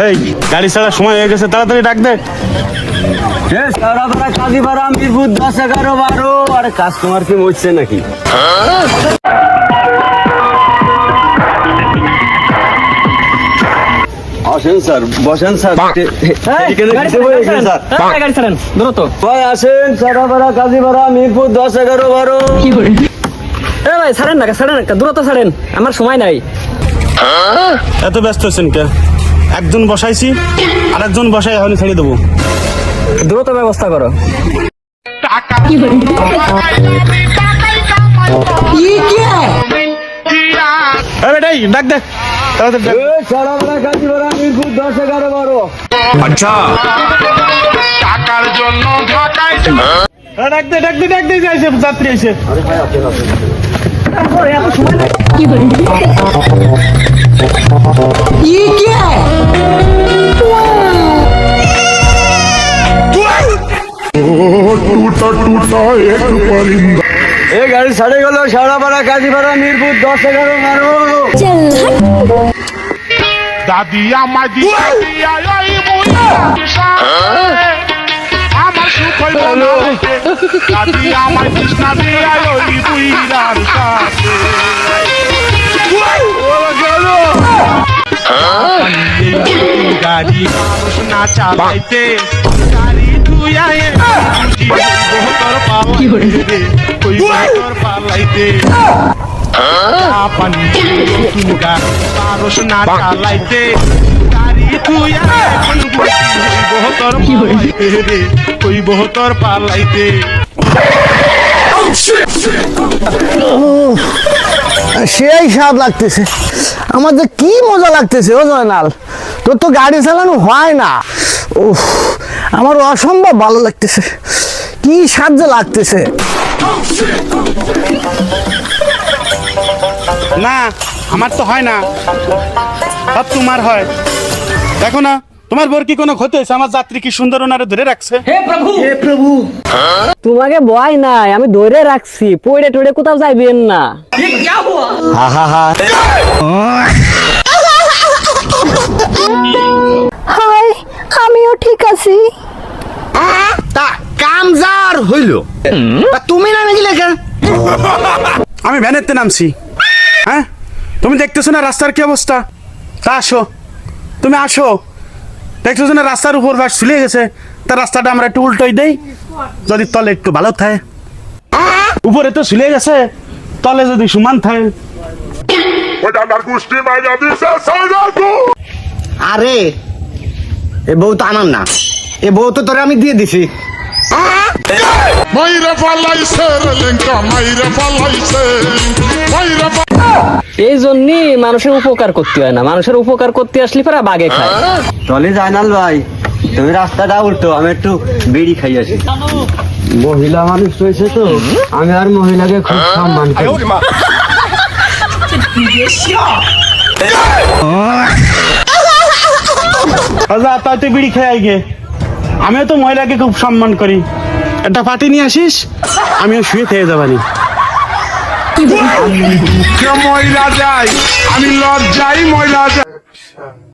এই গাড়ি ছাড়ার সময় হয়ে গেছে, তাড়াতাড়ি ডাক দে। কাজী ভাড়া মিরপুর 10, 11, 12। আরে কাস্টমার কি মরছে নাকি? আসেন স্যার, বসেন স্যার। গাড়ি ছাড়েন দ্রুত। ভাই আসেন, সারাপাড়া কাজী ভাড়া মিরপুর 10, 11, 12। এ ভাই ছাড়েন না, দ্রুত ছাড়েন, আমার সময় নাই। এত ব্যস্ত আছেন কে? একজন বসাইছি, আরেকজন বসাই এখন ছেড়ে দেবো। দ্রুত ব্যবস্থা করো। বেটাই ডাক দে, তাড়াতাড়ি ডাক। সারাপাড়া কাজী ভাড়া মিরপুর 10, 11, 12। ডাক দে, ডাক দে, ডাক দে, যাইছে যাত্রী এসে। এই গাড়ি ছাড়ে গেল সারাপাড়া কাজী ভাড়া মিরপুর 10, 11, 12। দাদি আমার আমার সুখ হইব না দাদি আমার কৃষ্ণা দিয়া ওই বুইরার সাথে গাড়ি মানুষ না চালাইতে গাড়ি ধুয়ায় তোর পালাইতে মানুষ না চালাইতে গাড়ি ধুয়ায় তোর পালাইতে। সেই স্বাদ লাগতেছে, আমার যে কি মজা লাগতেছে। ও জয়নাল, তোর তো গাড়ি চালানো হয় না। উফ, আমার অসম্ভব ভালো লাগতেছে, কি স্বাদ যে লাগতেছে। না, আমার তো হয় না, সব তোমার হয়। দেখো না, তোমার বোর কি কোনো ক্ষতি হয়েছে? আমার যাত্রী কি সুন্দর ওনারে ধরে রাখছে। হে প্রভু, তোমাকে ভয় নাই, আমি ধরে রাখছি, পড়ে টড়ে কোথাও যাইবেন না। হাই, আমিও ঠিক আছি। তা কামজার হইল, তা তুমি নামে গেলে কেন? আমি ভ্যানেতে নামছি। হ্যাঁ, তুমি দেখতেছো না রাস্তার কি অবস্থা? তা আসো, তুমি আসো। দেখতেছো না রাস্তার উপর বাস ঝুলে গেছে, তা রাস্তাটা আমরা একটু উল্টোই দেই, যদি তলে একটু ভালো থাকে। উপরে তো ঝুলে গেছে, তলে যদি সমান থাকে। আরে এ বউ তো আমার না, এ বউ তো তোরে আমি দিয়ে দিছি। মাইরা পালাইছে রে লেঙ্কা, মাইরা পালাইছে, মাইরা এই জন্যই মানুষের উপকার করতে হয় না, মানুষের উপকার করতে আসলে পরে বাগে খায়। চলে জায়নাল ভাই, তুমি রাস্তাটা উল্টো, আমি একটু বিড়ি খাই আসি। মহিলা মানুষ রয়েছে তো, আমি আর মহিলাকে খুব সম্মান করি। আচ্ছা, তাই তুই বিড়ি খেয়ে আইগে। আমিও তো মহিলাকে খুব সম্মান করি। একটা পার্টি নিয়ে আসিস, আমিও শুয়ে খেয়ে যাবানি। মহিলা যাই, আমি লজ্জাই মহিলা যাই।